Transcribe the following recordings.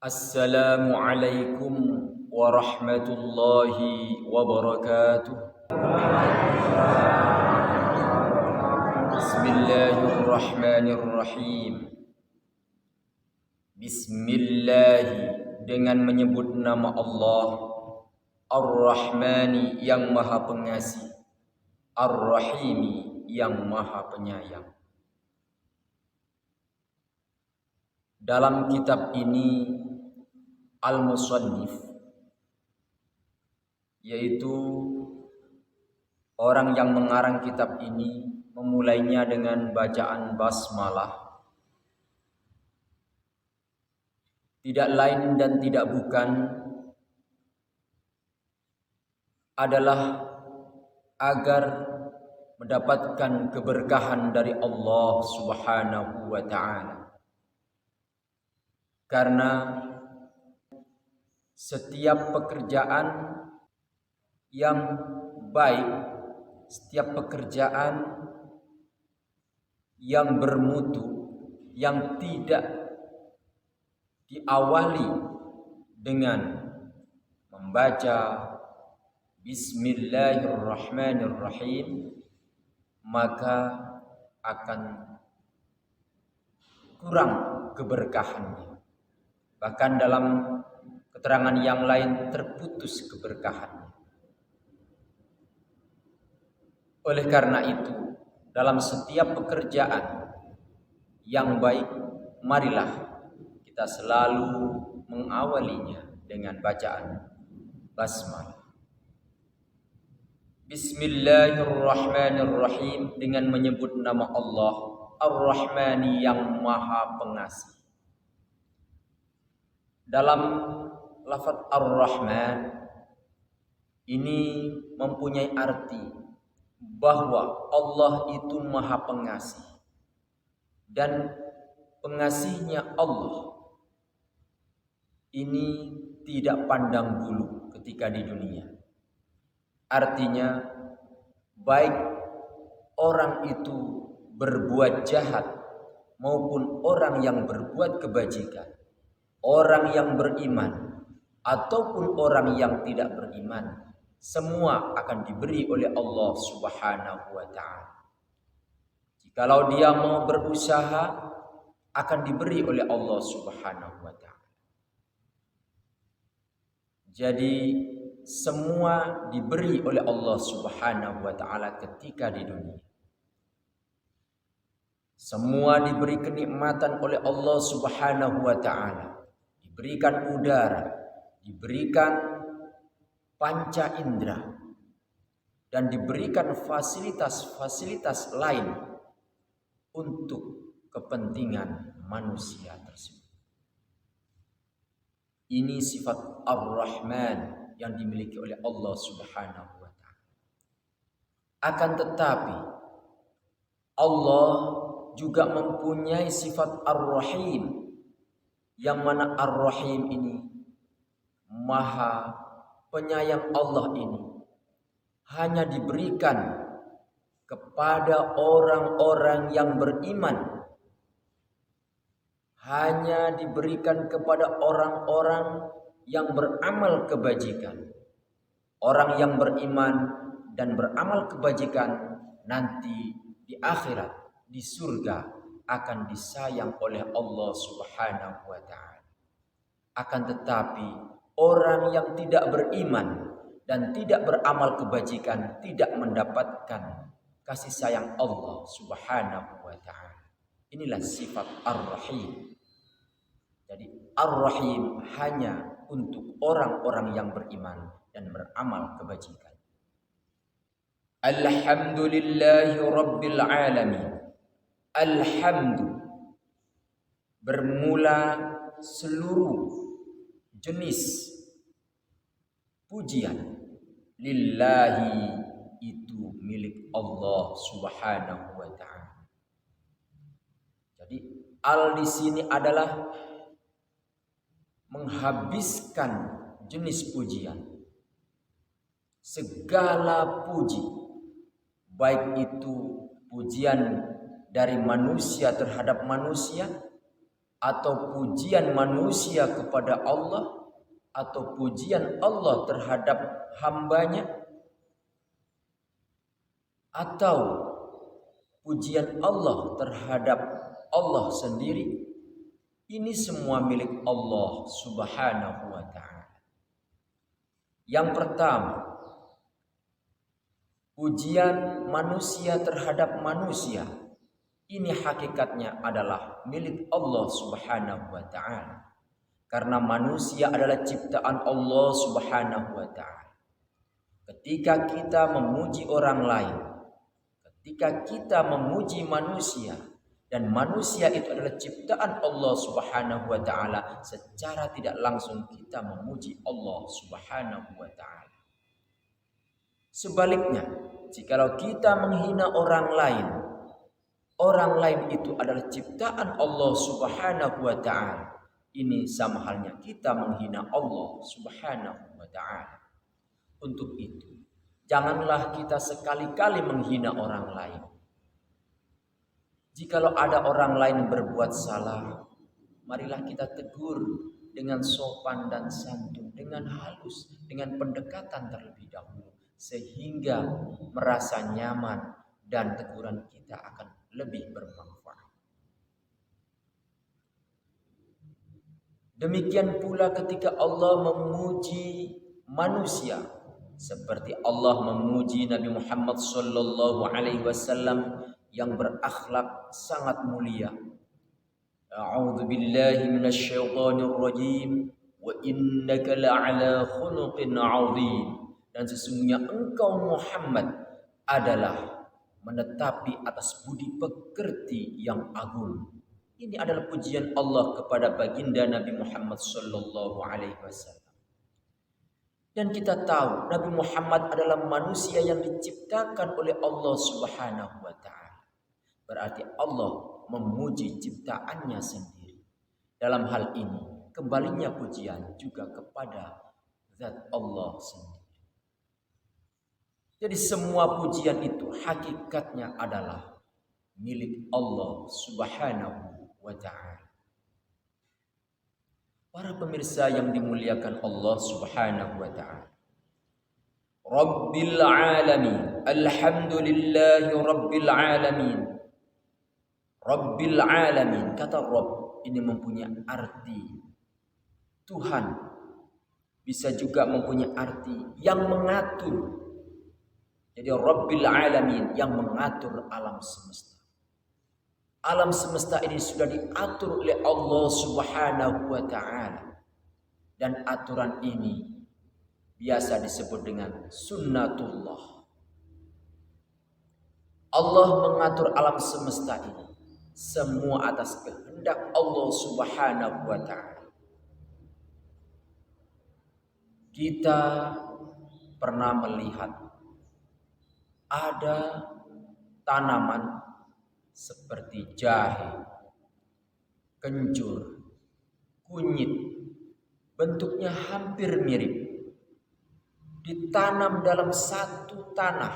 Assalamualaikum warahmatullahi wabarakatuh. Bismillahirrahmanirrahim. Bismillahi, dengan menyebut nama Allah, Ar-Rahmani yang Maha Pengasih, Ar-Rahimi yang Maha Penyayang. Dalam kitab ini Al-Musannif, yaitu orang yang mengarang kitab ini, memulainya dengan bacaan basmalah. Tidak lain dan tidak bukan adalah agar mendapatkan keberkahan dari Allah Subhanahu wa ta'ala. Karena setiap pekerjaan yang baik, setiap pekerjaan yang bermutu, yang tidak diawali dengan membaca Bismillahirrahmanirrahim, maka akan kurang keberkahannya. Bahkan dalam keterangan yang lain terputus keberkahannya. Oleh karena itu, dalam setiap pekerjaan yang baik, marilah kita selalu mengawalinya dengan bacaan basmalah. Bismillahirrahmanirrahim, dengan menyebut nama Allah Ar-Rahmani yang Maha Pengasih. Dalam lafaz Ar-Rahman ini mempunyai arti bahwa Allah itu Maha Pengasih, dan pengasihnya Allah ini tidak pandang bulu ketika di dunia. Artinya, baik orang itu berbuat jahat maupun orang yang berbuat kebajikan, orang yang beriman ataupun orang yang tidak beriman, semua akan diberi oleh Allah Subhanahu wa ta'ala. Jikalau dia mau berusaha, akan diberi oleh Allah Subhanahu wa ta'ala. Jadi semua diberi oleh Allah Subhanahu wa ta'ala ketika di dunia. Semua diberi kenikmatan oleh Allah Subhanahu wa ta'ala. Diberikan udara, diberikan panca indera, dan diberikan fasilitas-fasilitas lain untuk kepentingan manusia tersebut. Ini sifat Ar-Rahman yang dimiliki oleh Allah Subhanahu wa ta'ala. Akan tetapi Allah juga mempunyai sifat Ar-Rahim, yang mana Ar-Rahim ini, Maha Penyayang Allah ini, hanya diberikan kepada orang-orang yang beriman, hanya diberikan kepada orang-orang yang beramal kebajikan. Orang yang beriman dan beramal kebajikan nanti di akhirat, di surga, akan disayang oleh Allah Subhanahu wa ta'ala. Akan tetapi orang yang tidak beriman dan tidak beramal kebajikan tidak mendapatkan kasih sayang Allah Subhanahu wa ta'ala. Inilah sifat Ar-Rahim. Jadi Ar-Rahim hanya untuk orang-orang yang beriman dan beramal kebajikan. Alhamdulillahi Rabbil Alamin. Alhamdu, bermula seluruh jenis pujian, lillahi, itu milik Allah Subhanahu wa ta'ala. Jadi al di sini adalah menghabiskan jenis pujian. Segala puji, baik itu pujian dari manusia terhadap manusia atau pujian manusia kepada Allah, atau pujian Allah terhadap hambanya, atau pujian Allah terhadap Allah sendiri. Ini semua milik Allah Subhanahu wa ta'ala. Yang pertama, pujian manusia terhadap manusia, ini hakikatnya adalah milik Allah Subhanahu wa ta'ala. Karena manusia adalah ciptaan Allah Subhanahu wa ta'ala. Ketika kita memuji orang lain, ketika kita memuji manusia, dan manusia itu adalah ciptaan Allah Subhanahu wa ta'ala, secara tidak langsung kita memuji Allah Subhanahu wa ta'ala. Sebaliknya, jikalau kita menghina orang lain itu adalah ciptaan Allah Subhanahu wa ta'ala. Ini sama halnya kita menghina Allah Subhanahu wa ta'ala. Untuk itu, janganlah kita sekali-kali menghina orang lain. Jikalau ada orang lain berbuat salah, marilah kita tegur dengan sopan dan santun, dengan halus, dengan pendekatan terlebih dahulu, sehingga merasa nyaman dan teguran kita akan lebih bermanfaat. Demikian pula ketika Allah memuji manusia, seperti Allah memuji Nabi Muhammad sallallahu alaihi wasallam yang berakhlak sangat mulia. A'udzu billahi minasyaitonir rajim. Wa innaka la'ala khuluqin 'adzim. Dan sesungguhnya engkau Muhammad adalah menetapi atas budi pekerti yang agung. Ini adalah pujian Allah kepada baginda Nabi Muhammad sallallahu alaihi wasallam. Dan kita tahu Nabi Muhammad adalah manusia yang diciptakan oleh Allah Subhanahu wa ta'ala. Berarti Allah memuji ciptaannya sendiri. Dalam hal ini kembalinya pujian juga kepada zat Allah sendiri. Jadi semua pujian itu hakikatnya adalah milik Allah Subhanahu wa ta'ala. Para pemirsa yang dimuliakan Allah Subhanahu wa ta'ala. Rabbil alamin. Alhamdulillahi rabbil alamin. Rabbil alamin. Kata Rabb ini mempunyai arti Tuhan. Bisa juga mempunyai arti yang mengatur. Jadi Rabbil alamin, yang mengatur alam semesta. Alam semesta ini sudah diatur oleh Allah Subhanahu wa ta'ala. Dan aturan ini biasa disebut dengan sunnatullah. Allah mengatur alam semesta ini semua atas kehendak Allah Subhanahu wa ta'ala. Kita pernah melihat ada tanaman seperti jahe, kencur, kunyit, bentuknya hampir mirip, ditanam dalam satu tanah,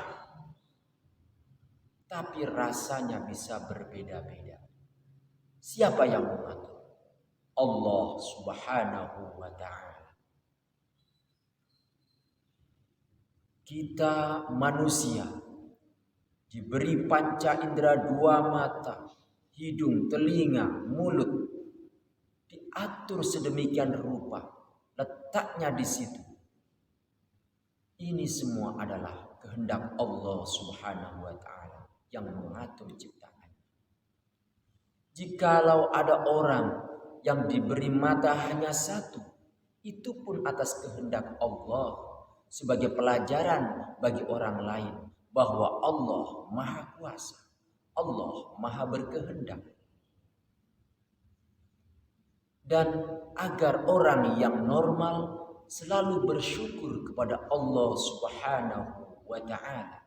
tapi rasanya bisa berbeda-beda. Siapa yang mengatur? Allah Subhanahu wa ta'ala. Kita manusia diberi panca indera, dua mata, hidung, telinga, mulut. Diatur sedemikian rupa, letaknya di situ. Ini semua adalah kehendak Allah Subhanahu wa ta'ala yang mengatur ciptaan. Jikalau ada orang yang diberi mata hanya satu, itu pun atas kehendak Allah, sebagai pelajaran bagi orang lain bahwa Allah Maha Kuasa, Allah Maha Berkehendak. Dan agar orang yang normal selalu bersyukur kepada Allah Subhanahu wa ta'ala.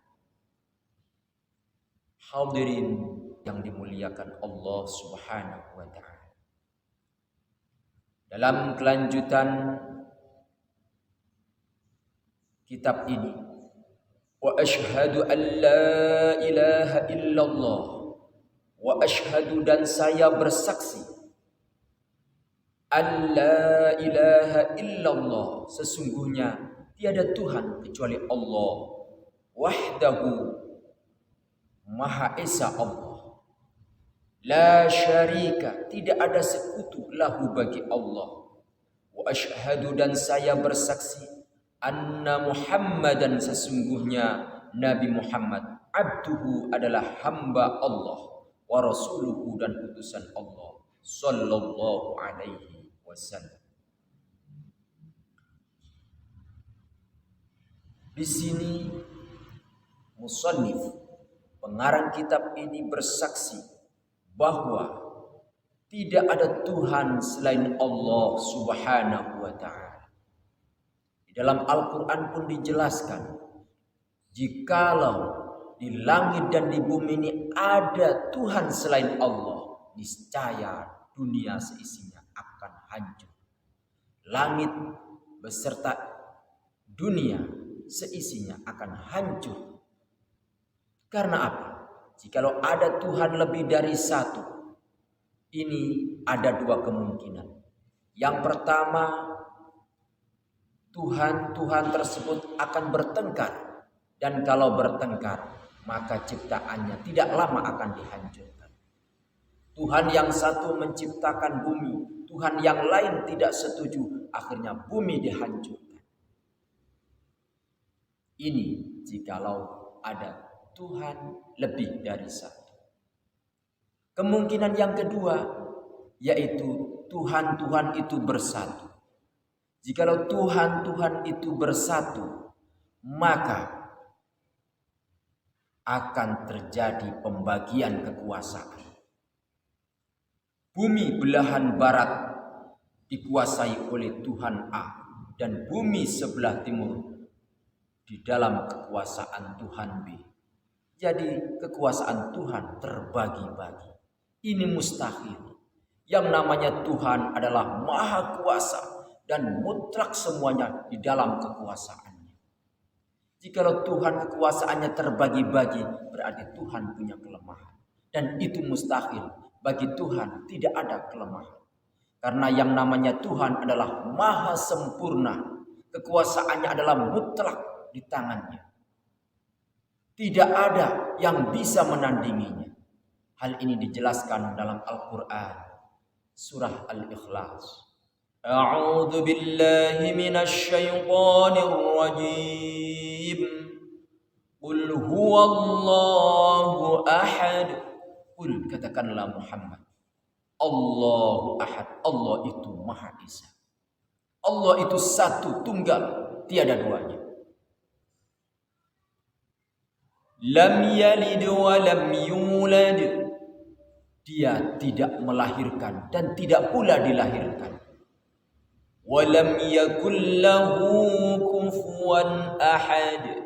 Hadirin yang dimuliakan Allah Subhanahu wa ta'ala. Dalam kelanjutan kitab ini, wa asyhadu an la ilaha illallah, wa asyhadu, dan saya bersaksi alla ilaha illallah, sesungguhnya tiada Tuhan kecuali Allah, wahdahu, Maha Esa Allah, la syarika, tidak ada sekutu lahu bagi Allah, wa asyhadu, dan saya bersaksi, anna Muhammadan, sesungguhnya Nabi Muhammad, abduhu, adalah hamba Allah, wa rasuluhu, dan utusan Allah, sallallahu alaihi wasallam. Di sini musannif, pengarang kitab ini, bersaksi bahwa tidak ada Tuhan selain Allah Subhanahu wa ta'ala. Di dalam Al-Quran pun dijelaskan, jikalau di langit dan di bumi ini ada Tuhan selain Allah, niscaya dunia seisinya akan hancur. Langit beserta dunia seisinya akan hancur. Karena apa? Jikalau ada Tuhan lebih dari satu, ini ada dua kemungkinan. Yang pertama, Tuhan tersebut akan bertengkar. Dan kalau bertengkar, maka ciptaannya tidak lama akan dihancurkan. Tuhan yang satu menciptakan bumi, Tuhan yang lain tidak setuju, akhirnya bumi dihancurkan. Ini jikalau ada Tuhan lebih dari satu. Kemungkinan yang kedua, yaitu Tuhan itu bersatu. Jikalau Tuhan itu bersatu, maka akan terjadi pembagian kekuasaan. Bumi belahan barat dikuasai oleh Tuhan A, dan bumi sebelah timur di dalam kekuasaan Tuhan B. Jadi kekuasaan Tuhan terbagi-bagi. Ini mustahil. Yang namanya Tuhan adalah maha kuasa dan mutlak semuanya di dalam kekuasaannya. Jikalau Tuhan kekuasaannya terbagi-bagi, berarti Tuhan punya kelemahan. Dan itu mustahil. Bagi Tuhan tidak ada kelemahan. Karena yang namanya Tuhan adalah maha sempurna. Kekuasaannya adalah mutlak di tangannya. Tidak ada yang bisa menandinginya. Hal ini dijelaskan dalam Al-Quran, surah Al-Ikhlas. A'udzu billahi minasy syaithanir rajim. Qul huwallahu ahad. Qul, katakanlah Muhammad, Allahu ahad, Allah itu Maha Esa. Allah itu satu, tunggal, tiada duanya. Lam yalid wa lam yulad. Dia tidak melahirkan dan tidak pula dilahirkan. Walam yakul lahu kufuwan ahad,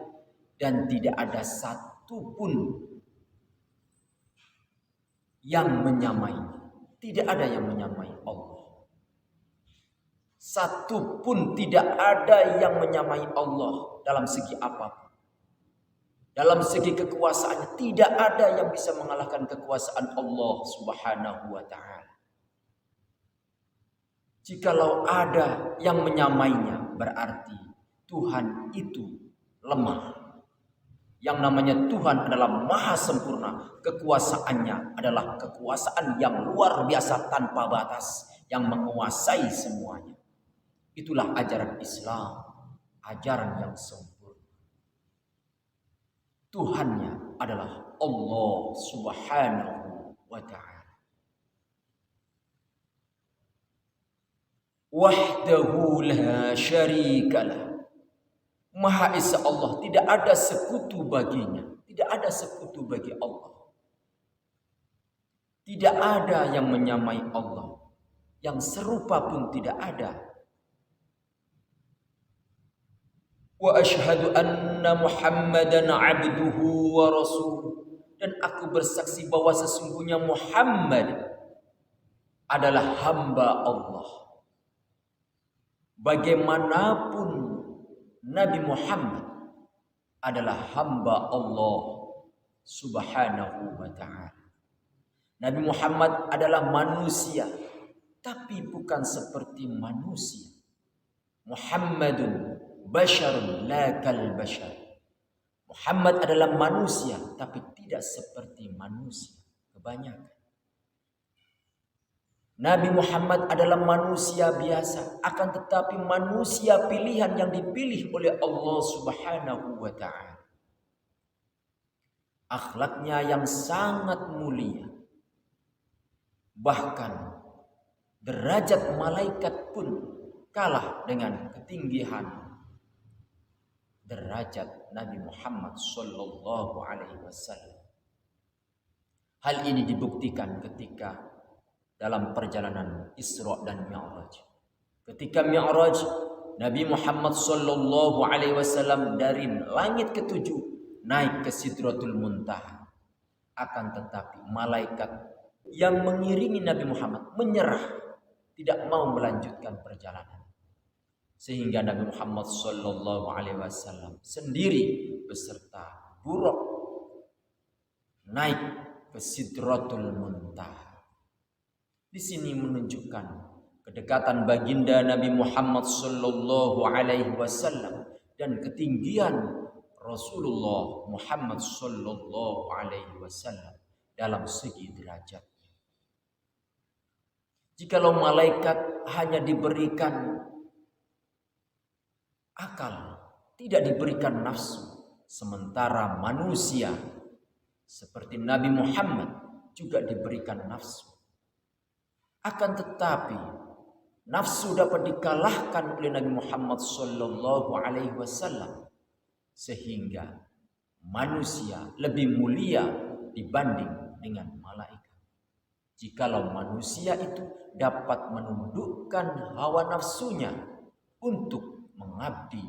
dan tidak ada satu pun yang menyamainya. Tidak ada yang menyamai Allah. Satu pun tidak ada yang menyamai Allah dalam segi apapun. Dalam segi kekuasaannya tidak ada yang bisa mengalahkan kekuasaan Allah Subhanahu wa ta'ala. Jikalau ada yang menyamainya, berarti Tuhan itu lemah. Yang namanya Tuhan adalah maha sempurna. Kekuasaannya adalah kekuasaan yang luar biasa tanpa batas, yang menguasai semuanya. Itulah ajaran Islam, ajaran yang sempurna. Tuhannya adalah Allah Subhanahu wa ta'ala. Wahdahu la syarikalah. Maha Esa Allah, tidak ada sekutu baginya. Tidak ada sekutu bagi Allah. Tidak ada yang menyamai Allah. Yang serupa pun tidak ada. Wa asyhadu anna Muhammadan abduhu wa rasuluh. Dan aku bersaksi bahwa sesungguhnya Muhammad adalah hamba Allah. Bagaimanapun Nabi Muhammad adalah hamba Allah Subhanahu wa ta'ala. Nabi Muhammad adalah manusia tapi bukan seperti manusia. Muhammadun basyarun la kal bashar. Muhammad adalah manusia, tapi tidak seperti manusia kebanyakan. Nabi Muhammad adalah manusia biasa, akan tetapi manusia pilihan yang dipilih oleh Allah Subhanahu wa ta'ala. Akhlaknya yang sangat mulia. Bahkan derajat malaikat pun kalah dengan ketinggian derajat Nabi Muhammad sallallahu alaihi wasallam. Hal ini dibuktikan ketika dalam perjalanan Isra dan Mi'raj. Ketika Mi'raj, Nabi Muhammad sallallahu alaihi wasallam dari langit ketujuh naik ke Sidratul Muntaha. Akan tetapi malaikat yang mengiringi Nabi Muhammad menyerah, tidak mau melanjutkan perjalanan. Sehingga Nabi Muhammad sallallahu alaihi wasallam sendiri beserta buruk naik ke Sidratul Muntaha. Di sini menunjukkan kedekatan baginda Nabi Muhammad sallallahu alaihi wasallam dan ketinggian Rasulullah Muhammad sallallahu alaihi wasallam dalam segi derajatnya. Jikalau malaikat hanya diberikan akal, tidak diberikan nafsu, sementara manusia seperti Nabi Muhammad juga diberikan nafsu. Akan tetapi nafsu dapat dikalahkan oleh Nabi Muhammad sallallahu alaihi wasallam sehingga manusia lebih mulia dibanding dengan malaikat. Jikalau manusia itu dapat menundukkan hawa nafsunya untuk mengabdi,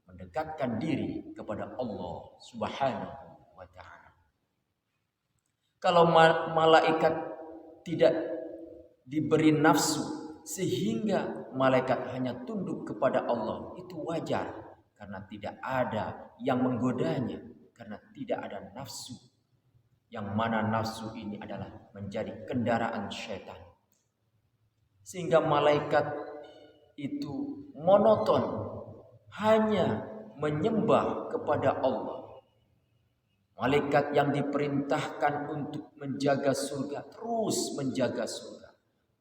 mendekatkan diri kepada Allah Subhanahu wa ta'ala. Kalau malaikat tidak diberi nafsu sehingga malaikat hanya tunduk kepada Allah, itu wajar karena tidak ada yang menggodanya, karena tidak ada nafsu, yang mana nafsu ini adalah menjadi kendaraan syaitan. Sehingga malaikat itu monoton, hanya menyembah kepada Allah. Malaikat yang diperintahkan untuk menjaga surga terus menjaga surga.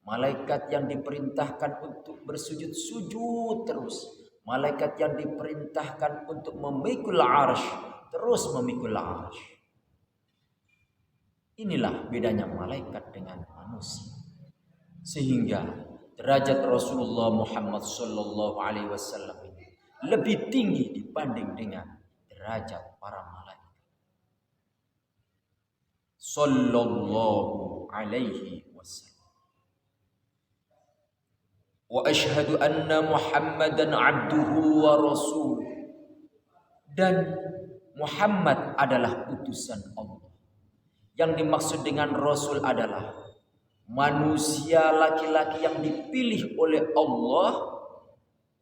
Malaikat yang diperintahkan untuk bersujud-sujud terus. Malaikat yang diperintahkan untuk memikul arsy terus memikul arsy. Inilah bedanya malaikat dengan manusia. Sehingga derajat Rasulullah Muhammad sallallahu alaihi wasallam ini lebih tinggi dibanding dengan derajat para malaikat. Sallallahu alaihi wasallam. Wa asyhadu anna Muhammadan abduhu wa rasuluh. Dan Muhammad adalah utusan Allah. Yang dimaksud dengan Rasul adalah manusia laki-laki yang dipilih oleh Allah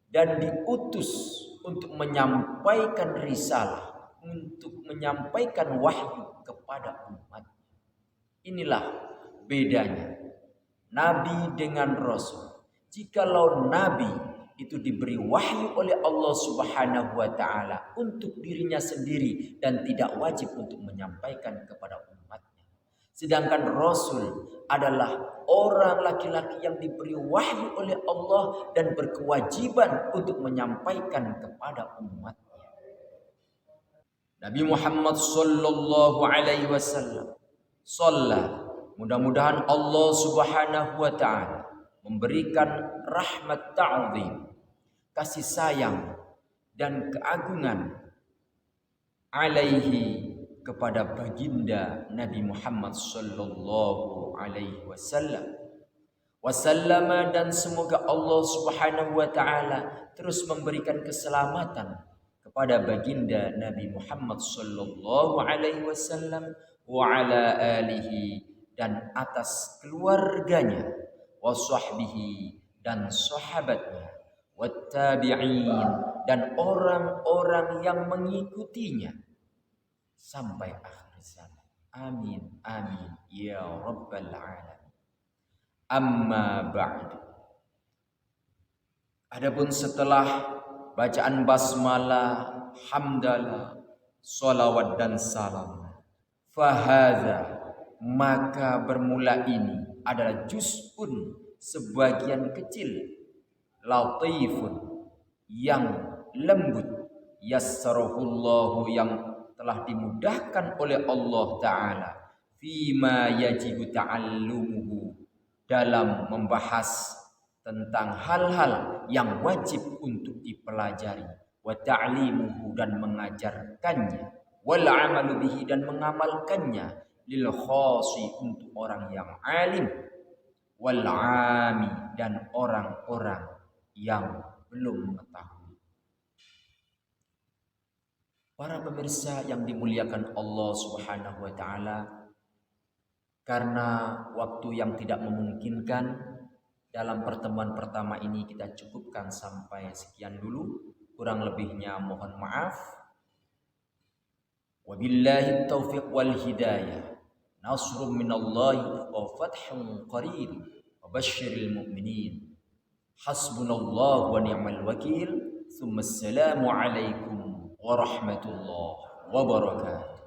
dan diutus untuk menyampaikan risalah, untuk menyampaikan wahyu kepada umat. Inilah bedanya Nabi dengan Rasul. Jikalau Nabi itu diberi wahyu oleh Allah Subhanahu wa ta'ala untuk dirinya sendiri dan tidak wajib untuk menyampaikan kepada umatnya. Sedangkan Rasul adalah orang laki-laki yang diberi wahyu oleh Allah dan berkewajiban untuk menyampaikan kepada umatnya. Nabi Muhammad sallallahu alaihi wasallam shalla, mudah-mudahan Allah Subhanahu wa ta'ala memberikan rahmat ta'zim, kasih sayang dan keagungan alaihi kepada baginda Nabi Muhammad sallallahu alaihi wasallam dan semoga Allah Subhanahu wa ta'ala terus memberikan keselamatan kepada baginda Nabi Muhammad sallallahu alaihi wasallam wa ala alihi dan atas keluarganya, wa sahbihi dan sahabatnya, wattabi'in dan orang-orang yang mengikutinya sampai akhir zaman. Amin amin ya rabbal alamin. Amma ba'd. Adapun setelah bacaan basmalah, hamdalah, salawat dan salam, fahadha, maka bermula ini adalah juz'un, sebagian kecil, latifun, yang lembut, yassarahullahu, yang telah dimudahkan oleh Allah Ta'ala, fima yajibu ta'allumuhu, dalam membahas tentang hal-hal yang wajib untuk dipelajari, wa ta'limuhu, dan mengajarkannya, wal amalu bihi, dan mengamalkannya, lil khasi, untuk orang yang alim, wal ami, dan orang-orang yang belum mengetahui. Para pemirsa yang dimuliakan Allah Subhanahu wa taala, karena waktu yang tidak memungkinkan, dalam pertemuan pertama ini kita cukupkan sampai sekian dulu. Kurang lebihnya mohon maaf. Wabillahi taufiq wal hidayah. Nasrun minallahi wa fathun qarib. Wa basyiril mu'minin. Hasbunallahu wa ni'mal wakil. Tsumma assalamu alaikum warahmatullahi wabarakatuh.